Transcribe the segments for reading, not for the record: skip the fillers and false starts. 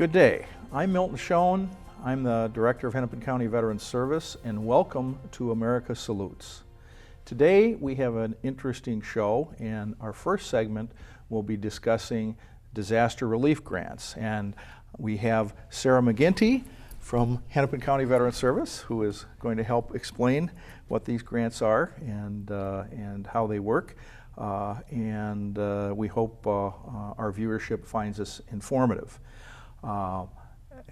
Good day. I'm Milton Schoen. I'm the Director of Hennepin County Veterans Service, and welcome to America Salutes. Today we have an interesting show, and our first segment will be discussing disaster relief grants. And we have Sarah McGinty from Hennepin County Veterans Service, who is going to help explain what these grants are and how they work. We hope our viewership finds this informative.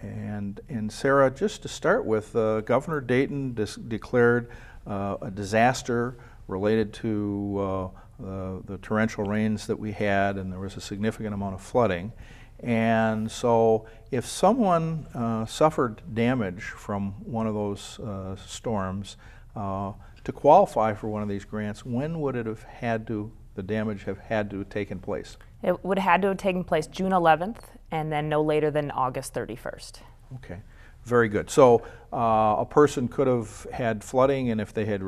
And Sarah, just to start with, Governor Dayton declared a disaster related to the torrential rains that we had, and there was a significant amount of flooding. And so if someone suffered damage from one of those storms, to qualify for one of these grants, when would it have had to, the damage have had to have taken place? It would have had to have taken place June 11th and then no later than August 31st. Okay, very good. So a person could have had flooding, and if they had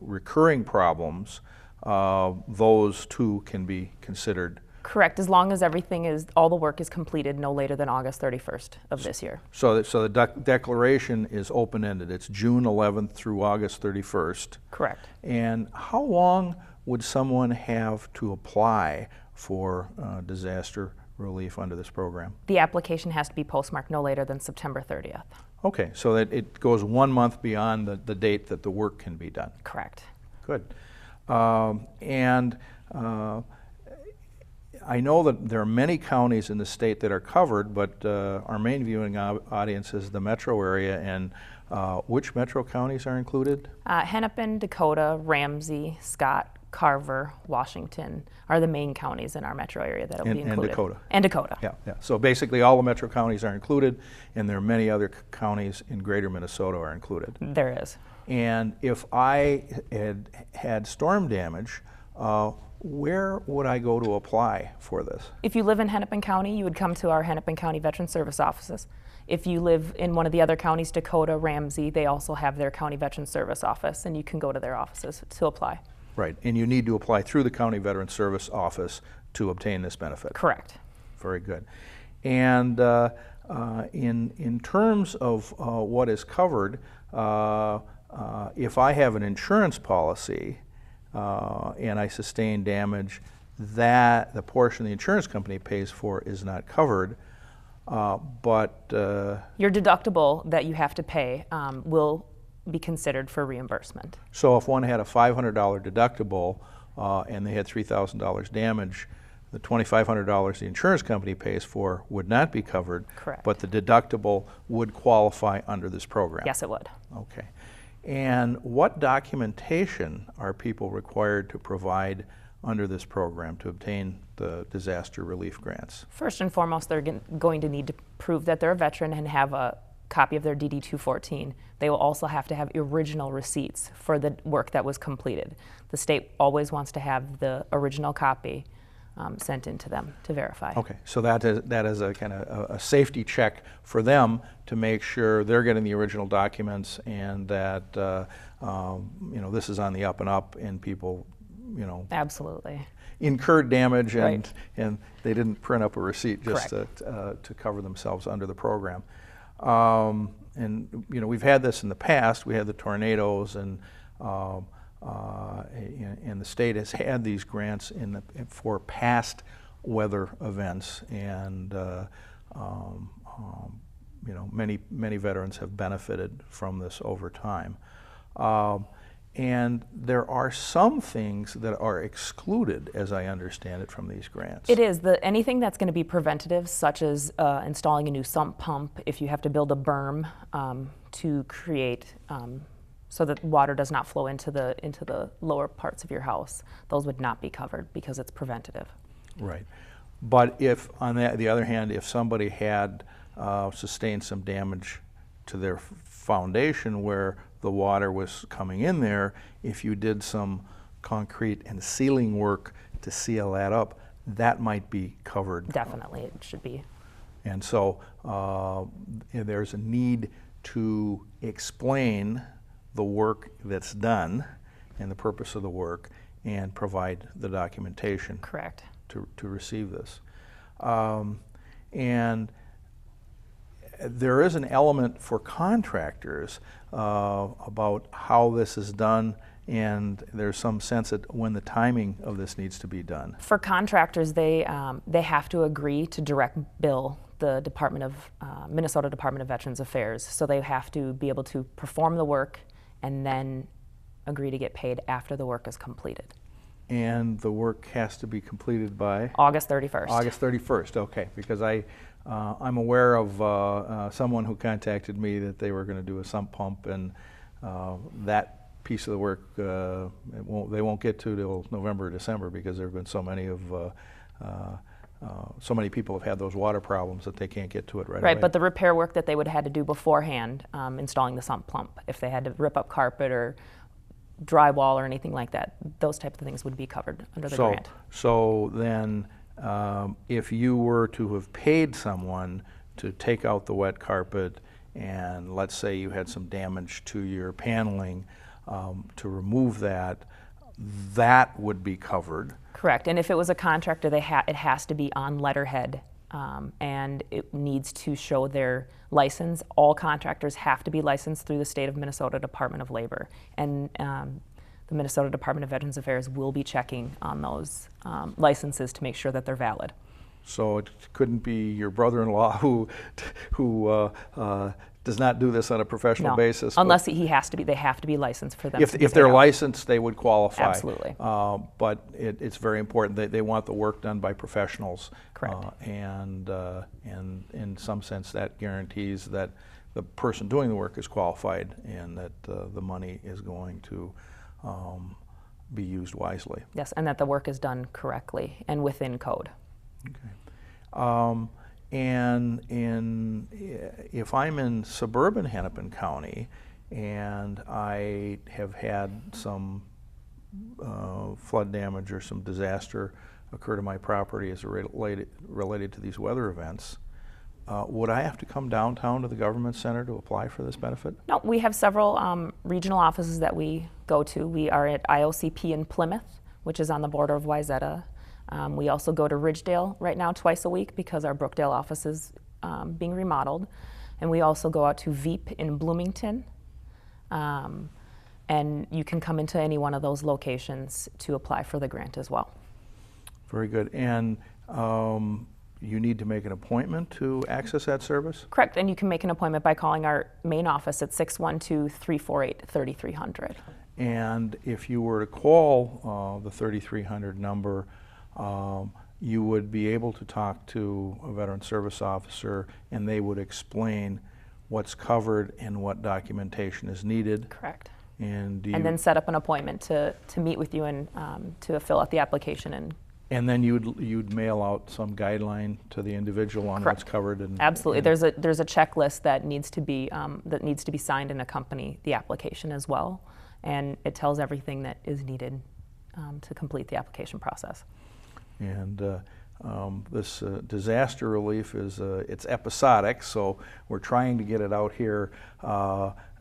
recurring problems, those too can be considered. Correct, as long as all the work is completed no later than August 31st of this year. So the declaration is open-ended. It's June 11th through August 31st. Correct. And how long would someone have to apply for disaster relief under this program? The application has to be postmarked no later than September 30th. Okay, so that it goes 1 month beyond the date that the work can be done. Correct. Good. I know that there are many counties in the state that are covered, but our main viewing audience is the metro area. And which metro counties are included? Hennepin, Dakota, Ramsey, Scott, Carver, Washington are the main counties in our metro area that will be included. And Dakota. And Dakota. Yeah. So basically all the metro counties are included, and there are many other counties in greater Minnesota are included. There is. And if I had storm damage, where would I go to apply for this? If you live in Hennepin County, you would come to our Hennepin County Veterans Service offices. If you live in one of the other counties, Dakota, Ramsey, they also have their County Veterans Service office, and you can go to their offices to apply. Right, and you need to apply through the County Veterans Service office to obtain this benefit. Correct. Very good. And in terms of what is covered, if I have an insurance policy and I sustain damage, that the portion the insurance company pays for is not covered, but your deductible that you have to pay will be considered for reimbursement. So if one had a $500 deductible and they had $3,000 damage, the $2,500 the insurance company pays for would not be covered. Correct. But the deductible would qualify under this program. Yes, it would. Okay. And what documentation are people required to provide under this program to obtain the disaster relief grants? First and foremost, they're going to need to prove that they're a veteran and have a copy of their DD-214. They will also have to have original receipts for the work that was completed. The state always wants to have the original copy sent in to them to verify. Okay, so that is a kind of a safety check for them to make sure they're getting the original documents, and that this is on the up and up, and people absolutely incurred damage, and right. and they didn't print up a receipt just to cover themselves under the program. We've had this in the past. We had the tornadoes, and the state has had these grants for past weather events, and many veterans have benefited from this over time. And there are some things that are excluded, as I understand it, from these grants. It is. Anything that's going to be preventative, such as installing a new sump pump, if you have to build a berm to create so that water does not flow into the lower parts of your house, those would not be covered because it's preventative. Right. But if, on the other hand, if somebody had sustained some damage to their foundation where the water was coming in there, if you did some concrete and sealing work to seal that up, that might be covered. Definitely, it should be. And so there's a need to explain the work that's done and the purpose of the work, and provide the documentation. Correct. To receive this. And there is an element for contractors about how this is done, and there's some sense that when the timing of this needs to be done. For contractors, they have to agree to direct bill the Minnesota Department of Veterans Affairs. So they have to be able to perform the work and then agree to get paid after the work is completed. And the work has to be completed by? August 31st. August 31st, okay, because I'm aware of someone who contacted me that they were going to do a sump pump, and that piece of the work they won't get to till November or December, because there have been so many people have had those water problems that they can't get to it right away. Right, but the repair work that they would have had to do beforehand, installing the sump pump, if they had to rip up carpet or drywall or anything like that, those types of things would be covered under the grant. So then, if you were to have paid someone to take out the wet carpet, and let's say you had some damage to your paneling, to remove that, that would be covered. Correct, and if it was a contractor, it has to be on letterhead, and it needs to show their license. All contractors have to be licensed through the state of Minnesota Department of Labor, and the Minnesota Department of Veterans Affairs will be checking on those licenses to make sure that they're valid. So it couldn't be your brother-in-law who does not do this on a professional basis. Unless he has to be. They have to be licensed for them. If they're licensed, they would qualify. Absolutely. But it's very important that they want the work done by professionals. Correct. And in some sense, that guarantees that the person doing the work is qualified, and that the money is going to be used wisely. Yes, and that the work is done correctly and within code. Okay. And if I'm in suburban Hennepin County and I have had some flood damage or some disaster occur to my property as related to these weather events, would I have to come downtown to the government center to apply for this benefit? No, we have several regional offices that we go to. We are at IOCP in Plymouth, which is on the border of Wayzata. We also go to Ridgedale right now twice a week because our Brookdale office is being remodeled. And we also go out to Veep in Bloomington. And you can come into any one of those locations to apply for the grant as well. Very good. And you need to make an appointment to access that service? Correct, and you can make an appointment by calling our main office at 612-348-3300. And if you were to call the 3300 number, you would be able to talk to a veteran service officer, and they would explain what's covered and what documentation is needed. Correct. And then set up an appointment to meet with you and to fill out the application. And then you'd mail out some guideline to the individual on Correct. what's covered. Absolutely. There's a checklist that needs to be signed and accompany the application as well, and it tells everything that is needed to complete the application process. And this disaster relief it's episodic, so we're trying to get it out here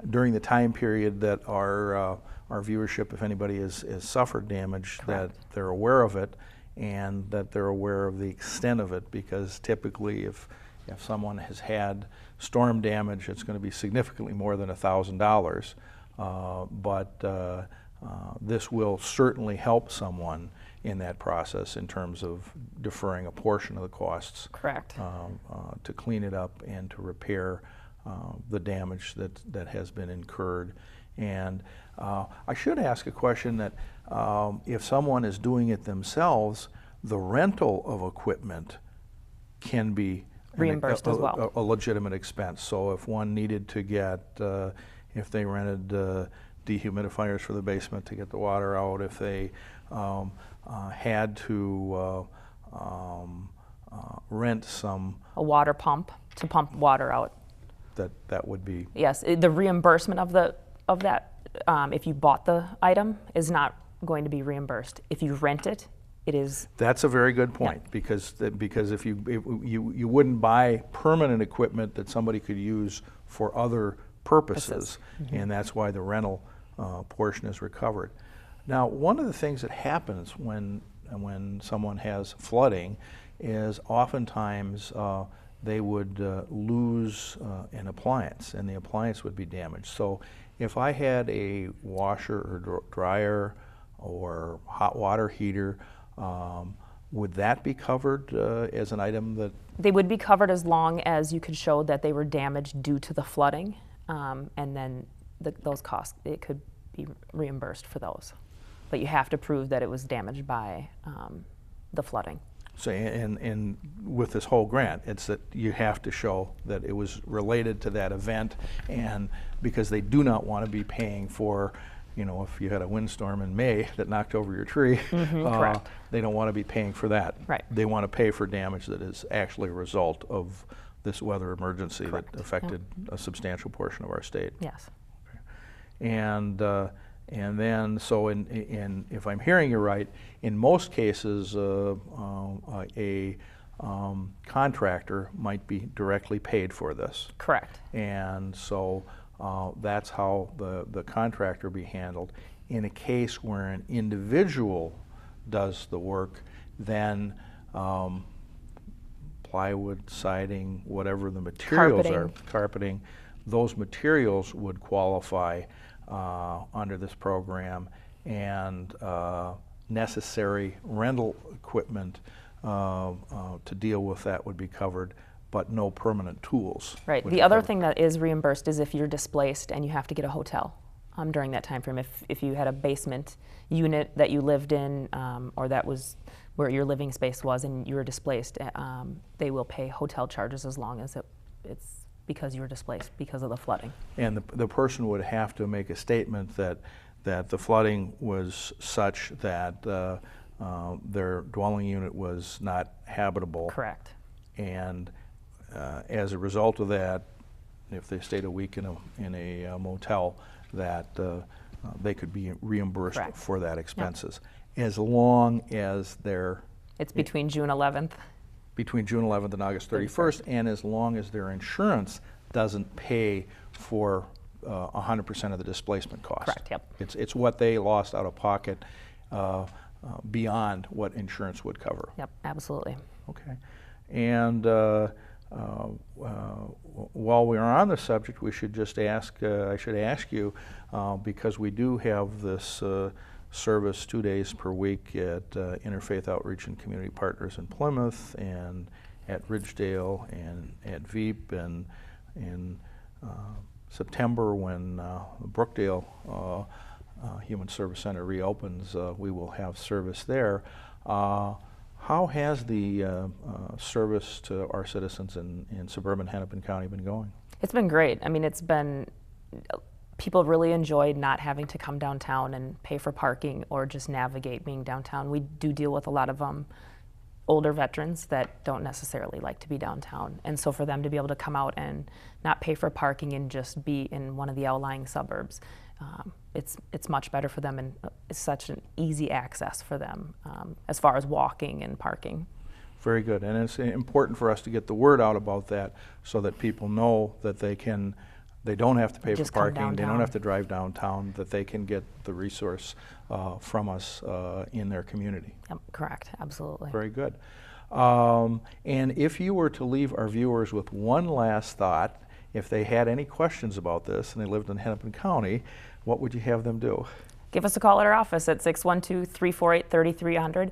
during the time period that our viewership, if anybody has suffered damage, Correct. that they're aware of it, and that they're aware of the extent of it, because typically if someone has had storm damage, it's going to be significantly more than $1,000. But this will certainly help someone in that process in terms of deferring a portion of the costs. Correct. To clean it up and to repair the damage that has been incurred. And I should ask a question that if someone is doing it themselves, the rental of equipment can be reimbursed as well. A legitimate expense. So if one needed to get, if they rented dehumidifiers for the basement to get the water out, if they had to rent a water pump to pump water out. That would be. Yes, the reimbursement of that, if you bought the item, is not going to be reimbursed. If you rent it, it is. That's a very good point, yeah. because if you wouldn't buy permanent equipment that somebody could use for other purposes, mm-hmm. and that's why the rental portion is recovered. Now, one of the things that happens when someone has flooding is oftentimes they would lose an appliance, and the appliance would be damaged. So if I had a washer or dryer or hot water heater, would that be covered as an item that? They would be covered as long as you could show that they were damaged due to the flooding, and then those costs, it could be reimbursed for those. But you have to prove that it was damaged by the flooding. So, and with this whole grant, it's that you have to show that it was related to that event, and because they do not want to be paying for, you know, if you had a windstorm in May that knocked over your tree, correct. They don't want to be paying for that. Right. They want to pay for damage that is actually a result of this weather emergency Correct. that affected a substantial portion of our state. Yes. And then, so in if I'm hearing you right, in most cases, a contractor might be directly paid for this. Correct. And so that's how the contractor be handled. In a case where an individual does the work, then plywood, siding, whatever the materials are, carpeting, those materials would qualify under this program, and necessary rental equipment to deal with that would be covered, but no permanent tools. Right. The other thing that is reimbursed is if you're displaced and you have to get a hotel during that time frame. If you had a basement unit that you lived in, or that was where your living space was, and you were displaced, they will pay hotel charges as long as it's because you were displaced because of the flooding. And the person would have to make a statement that the flooding was such that their dwelling unit was not habitable. Correct. And as a result of that, if they stayed a week in a motel, that they could be reimbursed Correct. for that expenses, as long as they're It's between June 11th. between June 11th and August 31st, and as long as their insurance doesn't pay for 100% of the displacement cost. Correct, yep. It's what they lost out of pocket beyond what insurance would cover. Yep, absolutely. Okay. And while we are on the subject, we should just ask, I should ask you, because we do have this service 2 days per week at Interfaith Outreach and Community Partners in Plymouth, and at Ridgedale, and at Veep, and in September when Brookdale Human Service Center reopens, we will have service there. How has the service to our citizens in suburban Hennepin County been going? It's been great. I mean, people really enjoyed not having to come downtown and pay for parking or just navigate being downtown. We do deal with a lot of older veterans that don't necessarily like to be downtown. And so for them to be able to come out and not pay for parking and just be in one of the outlying suburbs, it's much better for them, and it's such an easy access for them as far as walking and parking. Very good. And it's important for us to get the word out about that so that people know that they don't have to pay Just for come parking, they don't downtown. have to drive downtown, that they can get the resource from us in their community. Yep, correct, absolutely. Very good. And if you were to leave our viewers with one last thought, if they had any questions about this and they lived in Hennepin County, what would you have them do? Give us a call at our office at 612-348-3300.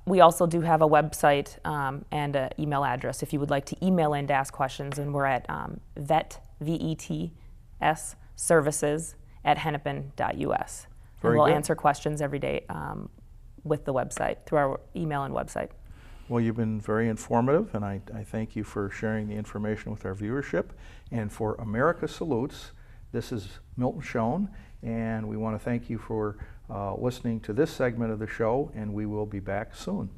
We also do have a website and an email address if you would like to email in to ask questions, and we're at VETS services at hennepin.us. And we'll answer questions every day with the website, through our email and website. Well, you've been very informative, and I thank you for sharing the information with our viewership. And for America Salutes, this is Milton Schoen, and we want to thank you for listening to this segment of the show, and we will be back soon.